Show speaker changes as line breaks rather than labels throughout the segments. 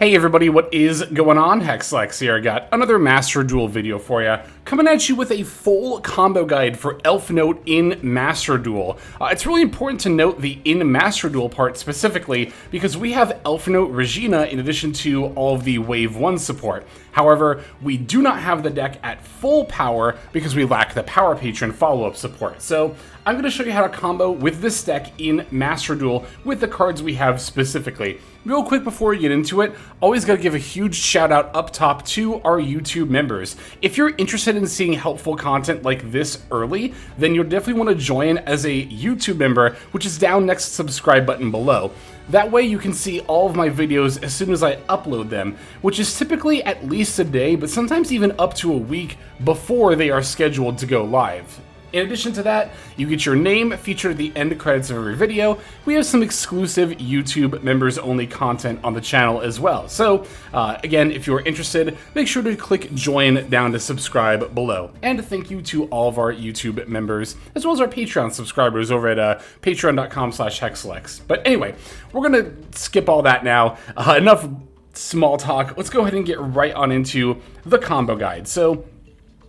Hey everybody, what is going on? Hexlex here. I got another Master Duel video for you, coming at you with a full combo guide for ELFNOTE in Master Duel. It's really important to note the in Master Duel part specifically, because we have ELFNOTE Regina in addition to all of the Wave 1 support. However, we do not have the deck at full power because we lack the Power Patron follow-up support. So I'm going to show you how to combo with this deck in Master Duel with the cards we have specifically. Real quick before we get into it, always got to give a huge shout out up top to our YouTube members. If you're interested in seeing helpful content like this early, then you'll definitely want to join as a YouTube member, which is down next to the subscribe button below. That way you can see all of my videos as soon as I upload them, which is typically at least a day, but sometimes even up to a week before they are scheduled to go live. In addition to that, you get your name featured at the end credits of every video. We have some exclusive YouTube members-only content on the channel as well. So, again, if you're interested, make sure to click join down to subscribe below. And thank you to all of our YouTube members, as well as our Patreon subscribers over at patreon.com/hexlex. But anyway, we're going to skip all that now. Enough small talk. Let's go ahead and get right on into the combo guide. So,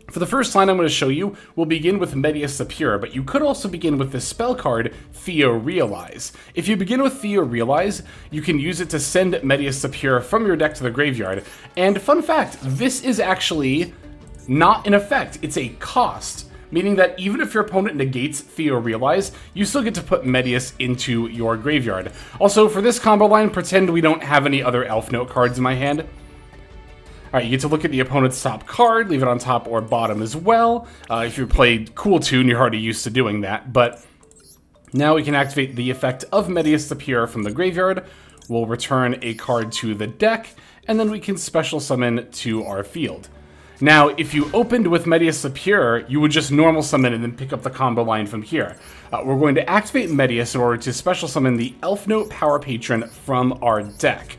for the first line I'm going to show you, we'll begin with Medius the Pure, but you could also begin with the spell card, Theorealize. If you begin with Theorealize, you can use it to send Medius the Pure from your deck to the graveyard. And fun fact, this is actually not an effect, it's a cost. Meaning that even if your opponent negates Theorealize, you still get to put Medius into your graveyard. Also, for this combo line, pretend we don't have any other ELFNOTE cards in my hand. Alright, you get to look at the opponent's top card, leave it on top or bottom as well. If you played Cool Tune, you're already used to doing that. But now we can activate the effect of Medius the Pure from the graveyard. We'll return a card to the deck, and then we can special summon to our field. Now, if you opened with Medius the Pure, you would just normal summon and then pick up the combo line from here. We're going to activate Medius in order to special summon the ELFNOTE Power Patron from our deck.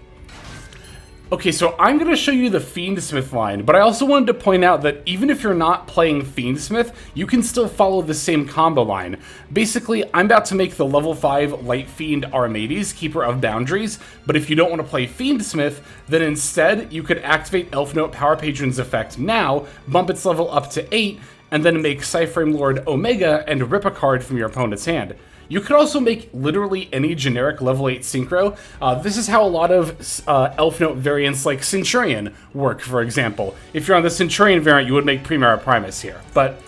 Okay, so I'm going to show you the Fiendsmith line, but I also wanted to point out that even if you're not playing Fiendsmith, you can still follow the same combo line. Basically, I'm about to make the level 5 Light Fiend Armades, Keeper of Boundaries, but if you don't want to play Fiendsmith, then instead you could activate ELFNOTE Power Patron's effect now, bump its level up to 8, and then make Cyframe Lord Omega and rip a card from your opponent's hand. You could also make literally any generic level 8 synchro. This is how a lot of ELFNOTE variants like Centurion work, for example. If you're on the Centurion variant, you would make Primera Primus here. But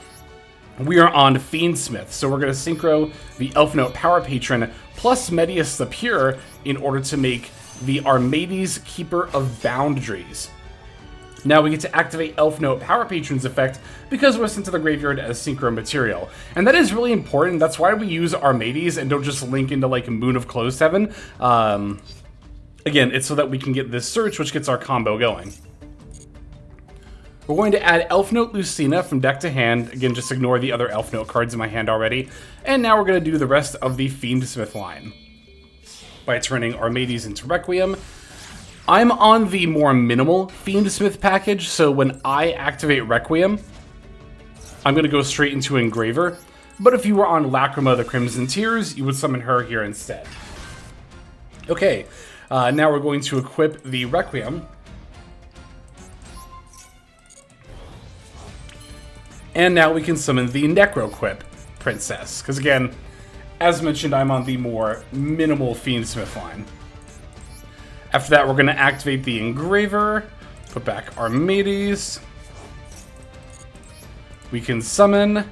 we are on Fiendsmith, so we're going to synchro the ELFNOTE Power Patron plus Medius the Pure in order to make the Armades Keeper of Boundaries. Now we get to activate ELFNOTE Power Patron's effect because we're sent to the graveyard as synchro material. And that is really important. That's why we use Armades and don't just link into like Moon of Closed Heaven. Again, it's so that we can get this search, which gets our combo going. We're going to add ELFNOTE Lucina from deck to hand. Again, just ignore the other ELFNOTE cards in my hand already. And now we're going to do the rest of the Fiendsmith line by turning Armades into Requiem. I'm on the more minimal Fiendsmith package, so when I activate Requiem, I'm going to go straight into Engraver. But if you were on Lacrima the Crimson Tears, you would summon her here instead. Okay, now we're going to equip the Requiem. And now we can summon the Necroquip Princess, because again, as mentioned, I'm on the more minimal Fiendsmith line. After that, we're going to activate the Engraver, put back Armades. We can summon.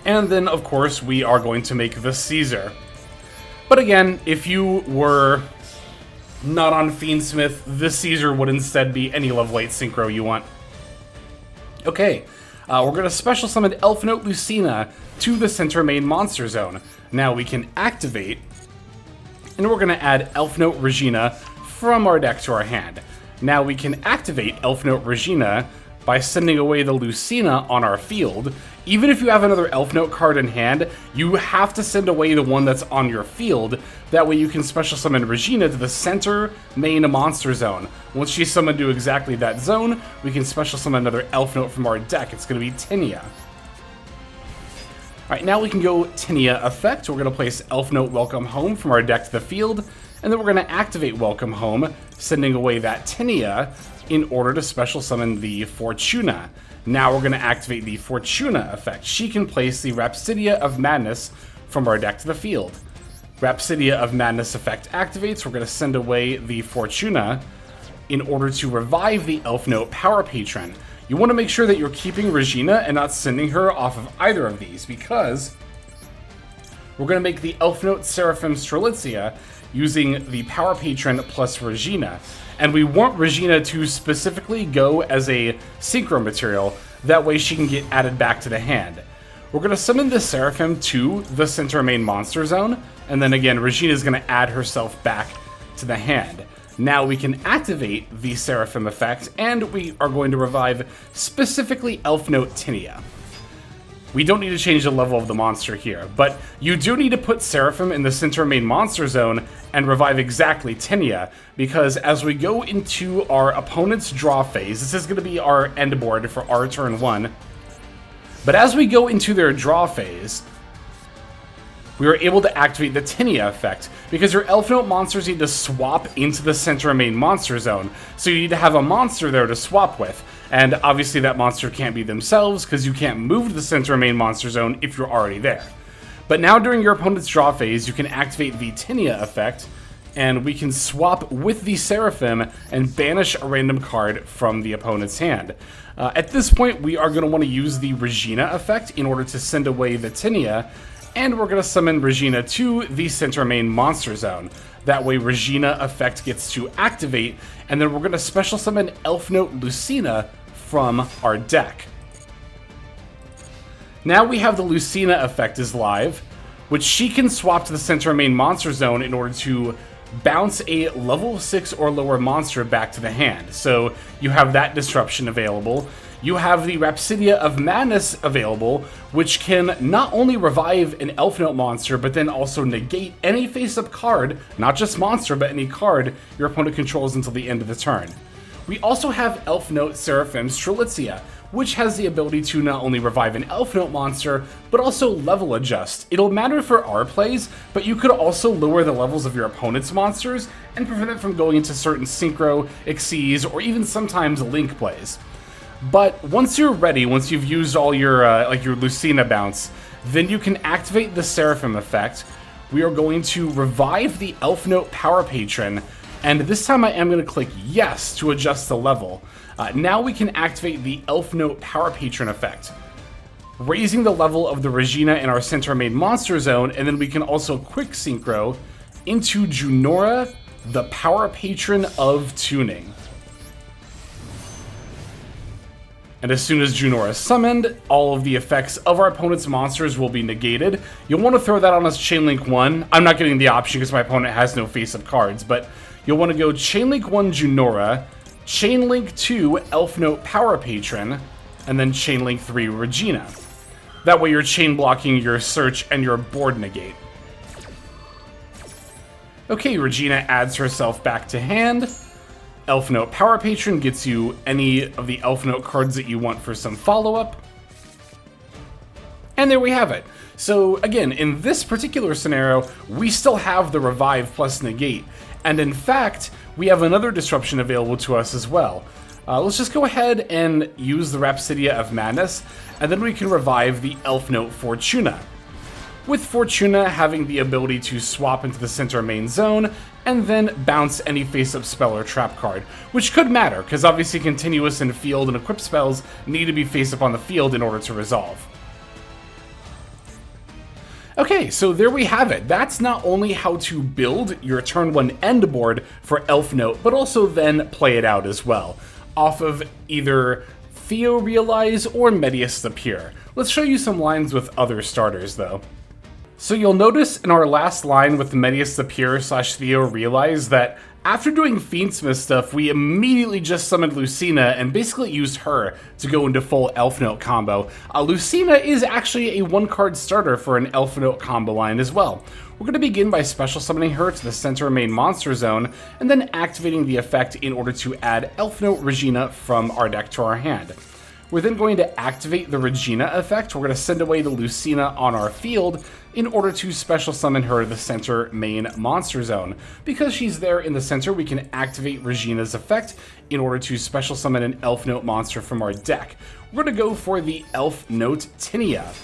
And then, of course, we are going to make the Caesar. But again, if you were not on Fiendsmith, the Caesar would instead be any level 8 synchro you want. Okay, we're going to special summon ELFNOTE Lucina to the center main monster zone. Now we can activate, and we're going to add ELFNOTE Regina from our deck to our hand. Now we can activate ELFNOTE Regina by sending away the Lucina on our field. Even if you have another ELFNOTE card in hand, you have to send away the one that's on your field. That way you can special summon Regina to the center main monster zone. Once she's summoned to exactly that zone, we can special summon another ELFNOTE from our deck. It's going to be Tinia. Alright, now we can go Tinia effect. We're going to place ELFNOTE Welcome Home from our deck to the field. And then we're going to activate Welcome Home, sending away that Tinia in order to special summon the Fortuna. Now we're going to activate the Fortuna effect. She can place the Rhapsidia of Madness from our deck to the field. Rhapsidia of Madness effect activates. We're going to send away the Fortuna in order to revive the ELFNOTE Power Patron. You want to make sure that you're keeping Regina and not sending her off of either of these, because we're going to make the ELFNOTE Seraphim Strelitzia using the Power Patron plus Regina. And we want Regina to specifically go as a synchro material, that way she can get added back to the hand. We're going to summon the Seraphim to the center main monster zone, and then again, Regina is going to add herself back to the hand. Now we can activate the Seraphim effect, and we are going to revive specifically ELFNOTE Tinia. We don't need to change the level of the monster here, but you do need to put Seraphim in the center main monster zone and revive exactly Tinia, because as we go into our opponent's draw phase, this is going to be our end board for our turn 1, but as we go into their draw phase, we are able to activate the Tinia effect, because your ELFNOTE monsters need to swap into the center main monster zone, so you need to have a monster there to swap with. And obviously that monster can't be themselves, because you can't move to the center main monster zone if you're already there. But now during your opponent's draw phase, you can activate the Tinia effect, and we can swap with the Seraphim and banish a random card from the opponent's hand. At this point, we are going to want to use the Regina effect in order to send away the Tinia, and we're going to summon Regina to the center main monster zone. That way Regina effect gets to activate, and then we're going to special summon ELFNOTE Lucina from our deck. Now we have the Lucina effect is live, which she can swap to the center main monster zone in order to bounce a level 6 or lower monster back to the hand. So you have that disruption available. You have the Rhapsidia of Madness available, which can not only revive an ELFNOTE monster, but then also negate any face-up card, not just monster, but any card your opponent controls until the end of the turn. We also have ELFNOTE Seraphim Strelitzia, which has the ability to not only revive an ELFNOTE monster, but also level adjust. It'll matter for our plays, but you could also lower the levels of your opponent's monsters and prevent it from going into certain synchro, exceeds, or even sometimes link plays. But once you're ready, once you've used all your like your Lucina bounce, then you can activate the Seraphim effect. We are going to revive the ELFNOTE Power Patron, and this time I am going to click yes to adjust the level. Now we can activate the ELFNOTE Power Patron effect, raising the level of the Regina in our center main monster zone, and then we can also quick synchro into Junora, the Power Patron of Tuning. And as soon as Junora is summoned, all of the effects of our opponent's monsters will be negated. You'll want to throw that on as Chainlink 1. I'm not getting the option because my opponent has no face-up cards, but you'll want to go Chainlink 1 Junora, Chainlink 2 ELFNOTE Power Patron, and then Chainlink 3 Regina. That way you're chain blocking your search and your board negate. Okay, Regina adds herself back to hand. ELFNOTE Power Patron gets you any of the ELFNOTE cards that you want for some follow-up. And there we have it. So again, in this particular scenario, we still have the Revive plus Negate. And in fact, we have another disruption available to us as well. Let's just go ahead and use the Rhapsidia of Madness, and then we can revive the ELFNOTE Fortuna. With Fortuna having the ability to swap into the center main zone, and then bounce any face-up spell or trap card, which could matter, because obviously Continuous and Field and Equip spells need to be face-up on the field in order to resolve. Okay, so there we have it. That's not only how to build your turn 1 end board for ELFNOTE, but also then play it out as well, off of either Theorealize or Medius the Pure. Let's show you some lines with other starters though. So you'll notice in our last line with Medius the Pure / Theorealize that after doing Fiendsmith stuff, we immediately just summoned Lucina and basically used her to go into full ELFNOTE combo. Lucina is actually a 1-card starter for an ELFNOTE combo line as well. We're going to begin by special summoning her to the center main monster zone, and then activating the effect in order to add ELFNOTE Regina from our deck to our hand. We're then going to activate the Regina effect. We're going to send away the Lucina on our field in order to special summon her to the center main monster zone. Because she's there in the center, we can activate Regina's effect in order to special summon an ELFNOTE monster from our deck. We're going to go for the ELFNOTE Tinia.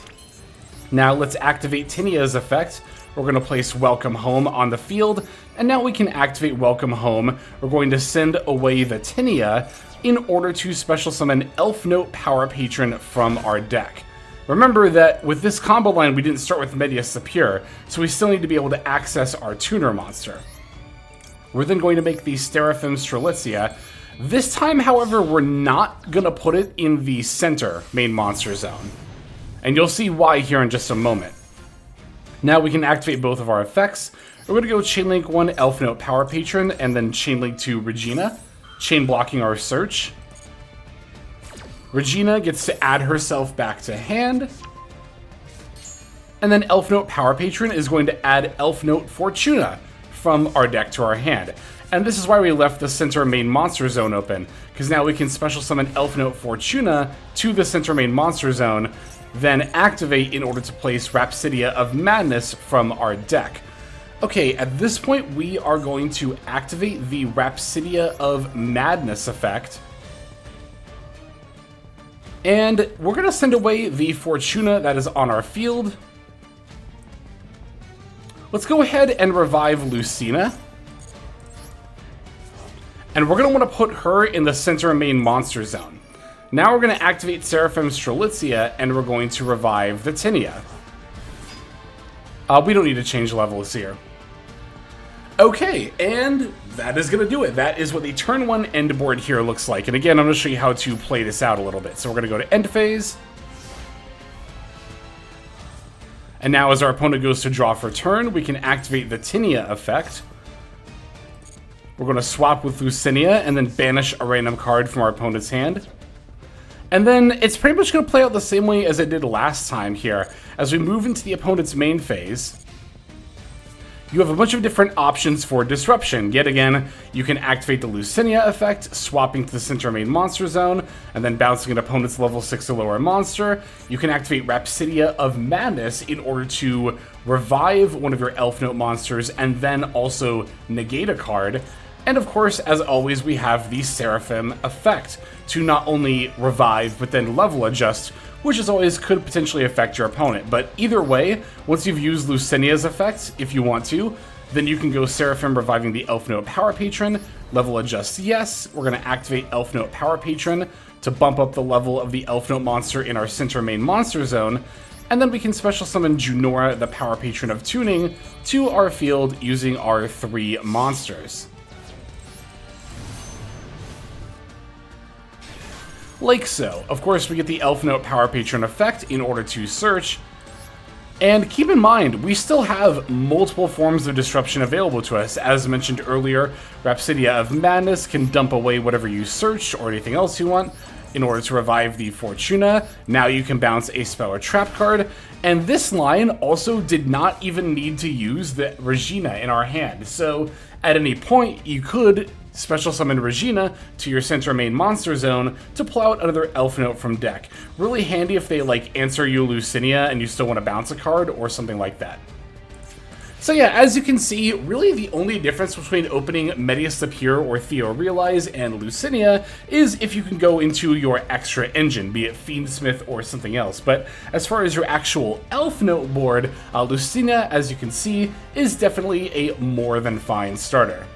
Now let's activate Tinia's effect. We're going to place Welcome Home on the field, and now we can activate Welcome Home. We're going to send away the Tinia in order to special summon ELFNOTE Power Patron from our deck. Remember that with this combo line, we didn't start with Medius the Pure, so we still need to be able to access our tuner monster. We're then going to make the Seraphim Strelitzia. This time, however, we're not going to put it in the center main monster zone. And you'll see why here in just a moment. Now we can activate both of our effects. We're going to go Chainlink 1 ELFNOTE Power Patron and then Chainlink 2 Regina, chain blocking our search. Regina gets to add herself back to hand. And then ELFNOTE Power Patron is going to add ELFNOTE Fortuna from our deck to our hand. And this is why we left the center main monster zone open, because now we can special summon ELFNOTE Fortuna to the center main monster zone, then activate in order to place Rhapsidia of Madness from our deck. Okay, at this point we are going to activate the Rhapsidia of Madness effect. And we're going to send away the Fortuna that is on our field. Let's go ahead and revive Lucina. And we're going to want to put her in the center main monster zone. Now we're going to activate Seraphim Strelitzia, and we're going to revive the Tinia. We don't need to change levels here. Okay, and that is going to do it. That is what the turn 1 end board here looks like. And again, I'm going to show you how to play this out a little bit. So we're going to go to end phase. And now as our opponent goes to draw for turn, we can activate the Tinia effect. We're going to swap with Lucina and then banish a random card from our opponent's hand. And then it's pretty much going to play out the same way as it did last time here. As we move into the opponent's main phase, you have a bunch of different options for disruption. Yet again, you can activate the Lucina effect, swapping to the center main monster zone, and then bouncing an opponent's level 6 or lower monster. You can activate Rhapsidia of Madness in order to revive one of your ELFNOTE monsters and then also negate a card. And of course, as always, we have the Seraphim effect to not only revive, but then level adjust, which as always could potentially affect your opponent. But either way, once you've used Lucinia's effect, if you want to, then you can go Seraphim reviving the ELFNOTE Power Patron, level adjust yes. We're going to activate ELFNOTE Power Patron to bump up the level of the ELFNOTE monster in our center main monster zone. And then we can special summon Junora, the Power Patron of Tuning, to our field using our 3 monsters. Like so. Of course, we get the ELFNOTE Power Patron effect in order to search. And keep in mind, we still have multiple forms of disruption available to us. As mentioned earlier, Rhapsidia of Madness can dump away whatever you search or anything else you want in order to revive the Fortuna. Now you can bounce a spell or trap card. And this line also did not even need to use the Regina in our hand. So at any point, you could special summon Regina to your center main monster zone to pull out another ELFNOTE from deck. Really handy if they like answer you Lucina and you still want to bounce a card or something like that. So yeah, as you can see, really the only difference between opening Medius the Pure or Theorealize and Lucina is if you can go into your extra engine, be it Fiendsmith or something else. But as far as your actual ELFNOTE board, Lucina, as you can see, is definitely a more than fine starter.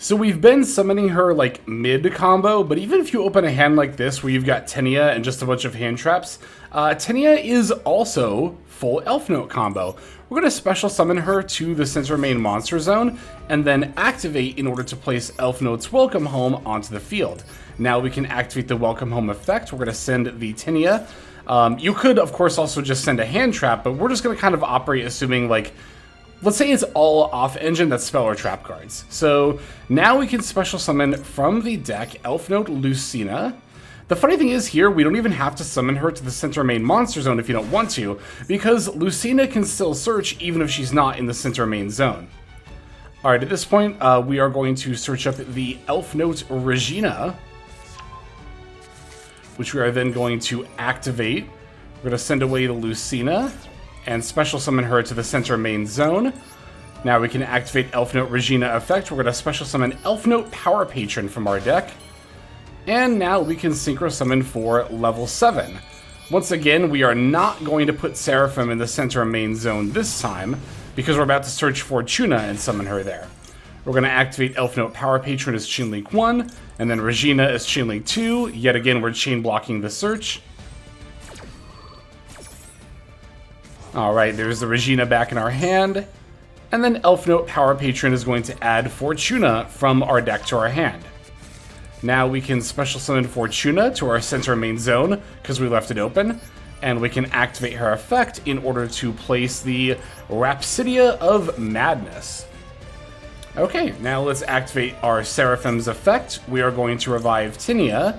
So we've been summoning her like mid-combo, but even if you open a hand like this where you've got Tinia and just a bunch of hand traps, Tinia is also full ELFNOTE combo. We're going to special summon her to the center main monster zone and then activate in order to place ELFNOTE's Welcome Home onto the field. Now we can activate the Welcome Home effect. We're going to send the Tinia. You could, of course, also just send a hand trap, but we're just going to kind of operate assuming like, let's say it's all off-engine, that's spell or trap cards. So now we can special summon from the deck ELFNOTE Lucina. The funny thing is here, we don't even have to summon her to the center main monster zone if you don't want to, because Lucina can still search even if she's not in the center main zone. Alright, at this point, we are going to search up the ELFNOTE Regina. which we are then going to activate. We're going to send away the Lucina and special summon her to the center main zone. Now we can activate ELFNOTE Regina effect. We're going to special summon ELFNOTE Power Patron from our deck. And now we can synchro summon for level 7. Once again, we are not going to put Seraphim in the center main zone this time, because we're about to search Fortuna and summon her there. We're going to activate ELFNOTE Power Patron as Chain Link 1, and then Regina as Chain Link 2. Yet again, we're chain blocking the search. Alright, there's the Regina back in our hand. And then ELFNOTE Power Patron is going to add Fortuna from our deck to our hand. Now we can special summon Fortuna to our center main zone, because we left it open. And we can activate her effect in order to place the Rhapsidia of Madness. Okay, now let's activate our Seraphim's effect. We are going to revive Tinia.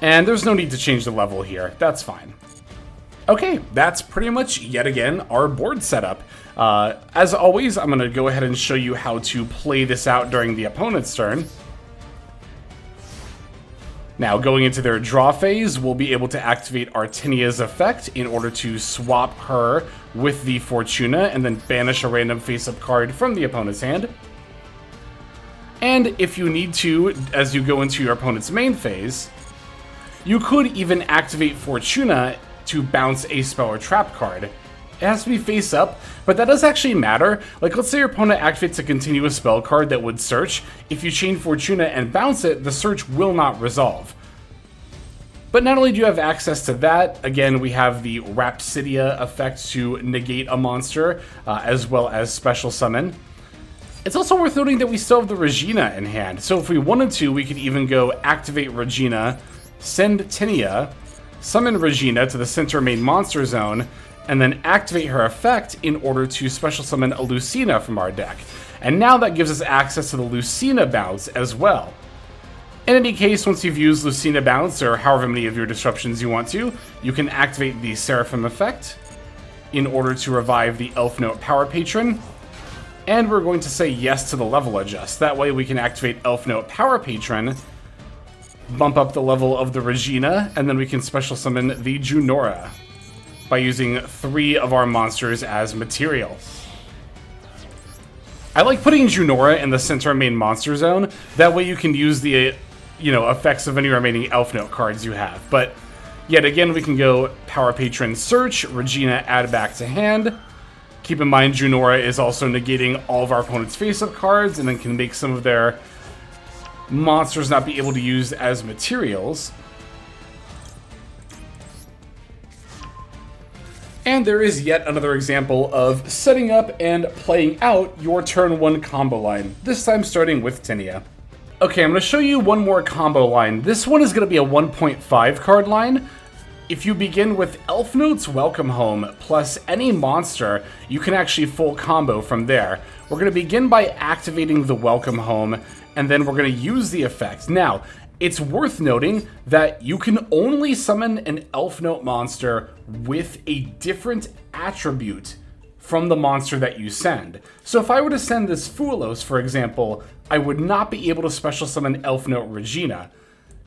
And there's no need to change the level here. That's fine. Okay, that's pretty much, yet again, our board setup. As always, I'm going to go ahead and show you how to play this out during the opponent's turn. Now, going into their draw phase, we'll be able to activate our Tinia's effect in order to swap her with the Fortuna and then banish a random face-up card from the opponent's hand. And if you need to, as you go into your opponent's main phase, you could even activate Fortuna to bounce a spell or trap card. It has to be face up, but that does actually matter. Like, let's say your opponent activates a continuous spell card that would search. If you chain Fortuna and bounce it, the search will not resolve. But not only do you have access to that, again, we have the Rhapsidia effect to negate a monster, as well as special summon. It's also worth noting that we still have the Regina in hand. So if we wanted to, we could even go activate Regina, send Tinia, summon Regina to the center main monster zone, and then activate her effect in order to special summon a Lucina from our deck. And now that gives us access to the Lucina bounce as well. In any case, once you've used Lucina bounce, or however many of your disruptions you want to, you can activate the Seraphim effect in order to revive the ELFNOTE Power Patron. And we're going to say yes to the level adjust. That way we can activate ELFNOTE Power Patron, bump up the level of the Regina, and then we can special summon the Junora by using 3 of our monsters as material. I like putting Junora in the center main monster zone. That way you can use the, effects of any remaining ELFNOTE cards you have. But yet again, we can go Power Patron search, Regina add back to hand. Keep in mind, Junora is also negating all of our opponent's face-up cards, and then can make some of their monsters not be able to use as materials. And there is yet another example of setting up and playing out your turn 1 combo line, this time starting with Tinia. Okay, I'm going to show you one more combo line. This one is going to be a 1.5 card line. If you begin with ELFNOTE's Welcome Home plus any monster, you can actually full combo from there. We're going to begin by activating the Welcome Home, and then we're going to use the effect. Now, it's worth noting that you can only summon an ELFNOTE monster with a different attribute from the monster that you send. So if I were to send this Fuelos, for example, I would not be able to special summon ELFNOTE Regina.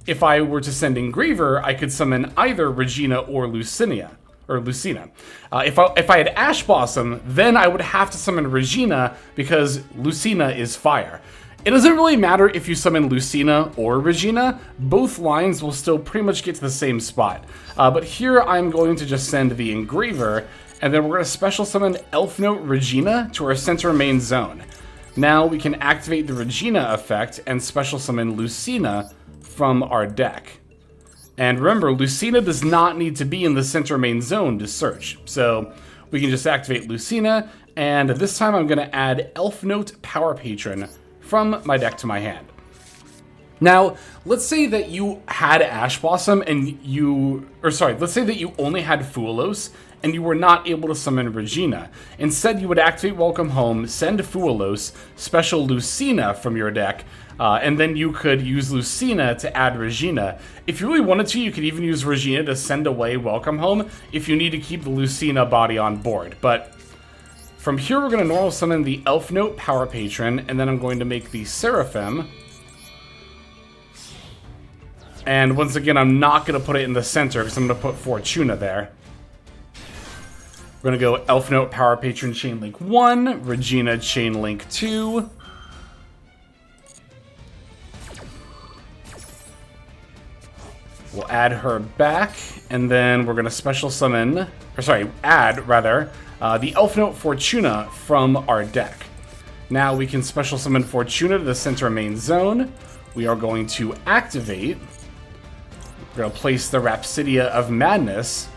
If I were to send Engraver, I could summon either Regina or Lucina. If I had Ash Blossom, then I would have to summon Regina because Lucina is fire. It doesn't really matter if you summon Lucina or Regina, both lines will still pretty much get to the same spot. But here I'm going to just send the Engraver, and then we're going to special summon ELFNOTE Regina to our center main zone. Now we can activate the Regina effect and special summon Lucina from our deck. And remember, Lucina does not need to be in the center main zone to search. So we can just activate Lucina, and this time I'm going to add ELFNOTE Power Patron from my deck to my hand. Now, let's say that you had Ash Blossom and let's say that you only had Fuelos and you were not able to summon Regina. Instead, you would activate Welcome Home, send Fuelos, special Lucina from your deck, and then you could use Lucina to add Regina. If you really wanted to, you could even use Regina to send away Welcome Home if you need to keep the Lucina body on board. But from here, we're going to normal summon the ELFNOTE Power Patron, and then I'm going to make the Seraphim. And once again, I'm not going to put it in the center because I'm going to put Fortuna there. We're going to go ELFNOTE Power Patron Chainlink 1, Regina Chainlink 2. We'll add her back, and then we're going to special summon, or sorry, add rather, the ELFNOTE Fortuna from our deck. Now we can special summon Fortuna to the center main zone. We are going to activate. We're going to place the Rhapsidia of Madness.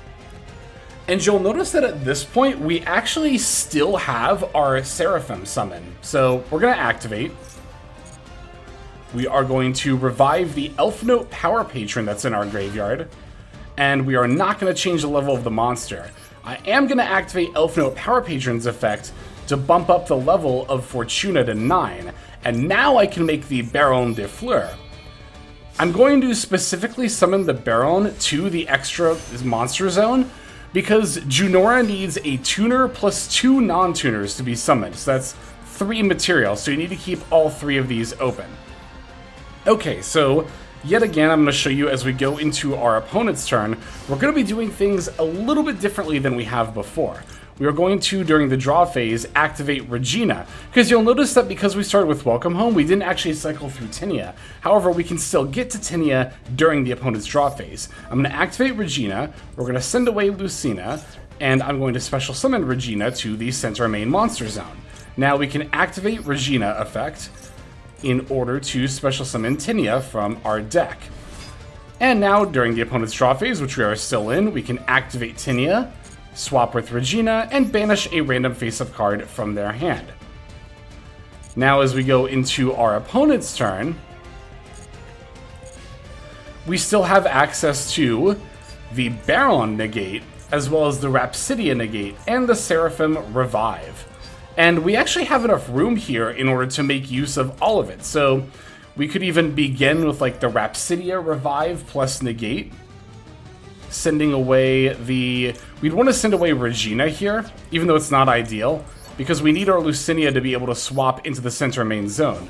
And you'll notice that at this point, we actually still have our Seraphim summon. So we're going to activate. We are going to revive the ELFNOTE Power Patron that's in our graveyard. And we are not going to change the level of the monster. I am going to activate ELFNOTE Power Patron's effect to bump up the level of Fortuna to 9. And now I can make the Baron de Fleur. I'm going to specifically summon the Baron to the extra monster zone because Junora needs a tuner plus 2 non-tuners to be summoned. So that's 3 materials, so you need to keep all 3 of these open. Okay, so yet again, I'm going to show you as we go into our opponent's turn, we're going to be doing things a little bit differently than we have before. We are going to, during the draw phase, activate Regina, because you'll notice that because we started with Welcome Home, we didn't actually cycle through Tinia. However, we can still get to Tinia during the opponent's draw phase. I'm going to activate Regina, we're going to send away Lucina, and I'm going to special summon Regina to the center main monster zone. Now we can activate Regina effect in order to special summon Tinia from our deck. And now, during the opponent's draw phase, which we are still in, we can activate Tinia, swap with Regina, and banish a random face-up card from their hand. Now as we go into our opponent's turn, we still have access to the Baron negate, as well as the Rhapsidia negate, and the Seraphim revive. And we actually have enough room here in order to make use of all of it. So we could even begin with like the Rhapsidia revive plus negate, sending away the... We'd want to send away Regina here, even though it's not ideal, because we need our Lucina to be able to swap into the center main zone.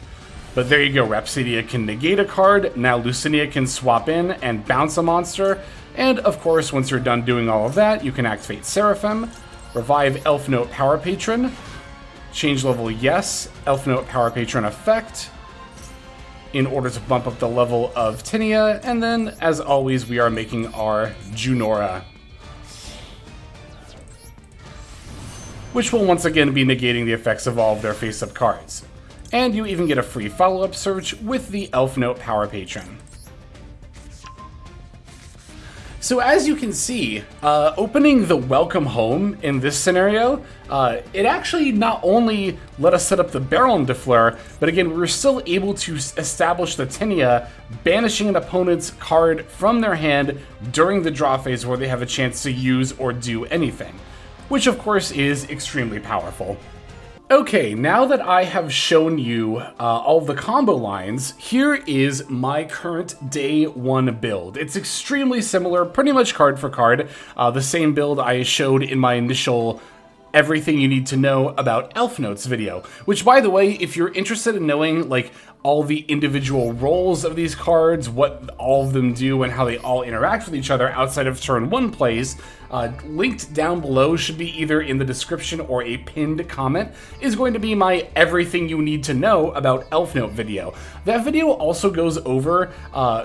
But there you go, Rhapsidia can negate a card, now Lucina can swap in and bounce a monster, and of course, once you're done doing all of that, you can activate Seraphim, revive ELFNOTE Power Patron, change level yes, ELFNOTE Power Patron effect, in order to bump up the level of Tinia, and then, as always, we are making our Junora, which will once again be negating the effects of all of their face-up cards. And you even get a free follow-up search with the ELFNOTE Power Patron. So as you can see, opening the Welcome Home in this scenario, it actually not only let us set up the Baron de Fleur, but again, we were still able to establish the Tinia, banishing an opponent's card from their hand during the draw phase where they have a chance to use or do anything, which of course is extremely powerful. Okay, now that I have shown you all of the combo lines, here is my current day 1 build. It's extremely similar, pretty much card for card, the same build I showed in my initial everything you need to know about ELFNOTE's video, which, by the way, if you're interested in knowing like all the individual roles of these cards, what all of them do, and how they all interact with each other outside of turn 1 plays, linked down below, should be either in the description or a pinned comment, is going to be my everything you need to know about ELFNOTE video. That video also goes over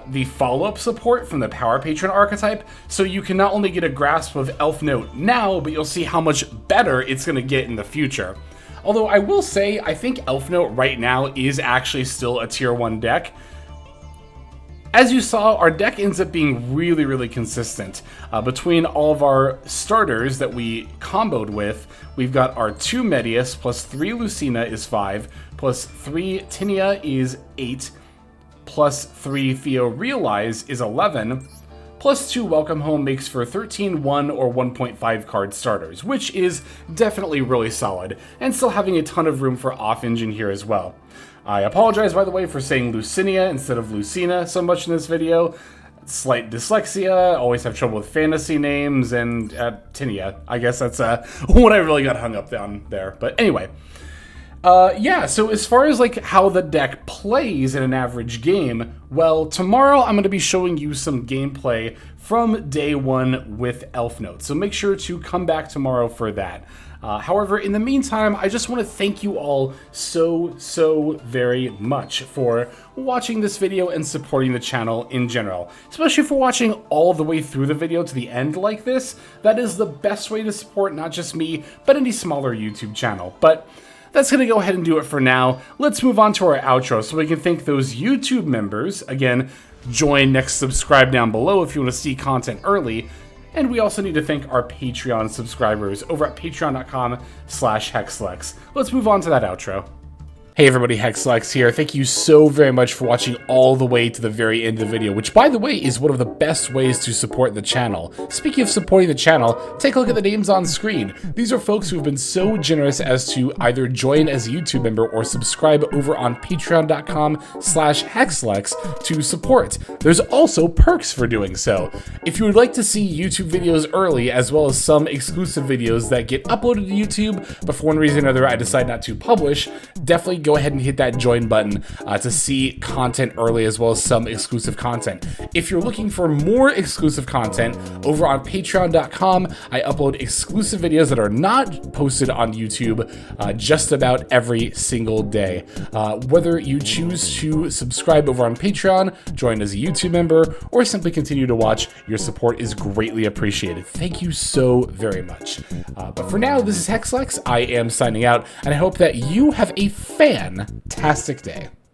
the follow-up support from the Power Patron archetype, so you can not only get a grasp of ELFNOTE now, but you'll see how much better it's going to get in the future. Although I will say, I think ELFNOTE right now is actually still a tier 1 deck. As you saw, our deck ends up being really, really consistent. Between all of our starters that we comboed with, we've got our 2 Medius plus 3 Lucina is 5, plus 3 Tinia is 8, plus 3 Theorealize is 11, plus 2 Welcome Home makes for 13 1 or 1.5 card starters, which is definitely really solid, and still having a ton of room for off-engine here as well. I apologize, by the way, for saying Lucina instead of Lucina so much in this video. Slight dyslexia, always have trouble with fantasy names, and Tinia. I guess that's what I really got hung up on there. But anyway, Yeah, so as far as like how the deck plays in an average game, well, tomorrow I'm going to be showing you some gameplay from day one with ELFNOTE, so make sure to come back tomorrow for that. However, in the meantime, I just want to thank you all so very much for watching this video and supporting the channel in general, especially for watching all the way through the video to the end like this. That is the best way to support not just me, but any smaller YouTube channel. But that's going to go ahead and do it for now. Let's move on to our outro so we can thank those YouTube members. Again, join next, subscribe down below if you want to see content early. And we also need to thank our Patreon subscribers over at patreon.com/hexlex. Let's move on to that outro. Hey everybody, Hexlex here. Thank you so very much for watching all the way to the very end of the video, which by the way is one of the best ways to support the channel. Speaking of supporting the channel, take a look at the names on screen. These are folks who have been so generous as to either join as a YouTube member or subscribe over on patreon.com/hexlex to support. There's also perks for doing so. If you would like to see YouTube videos early, as well as some exclusive videos that get uploaded to YouTube, but for one reason or another I decide not to publish, definitely go ahead and hit that join button to see content early, as well as some exclusive content. If you're looking for more exclusive content, over on patreon.com, I upload exclusive videos that are not posted on YouTube just about every single day. Whether you choose to subscribe over on Patreon, join as a YouTube member, or simply continue to watch, your support is greatly appreciated. Thank you so very much. But for now, this is Hexlex. I am signing out, and I hope that you have a fantastic day.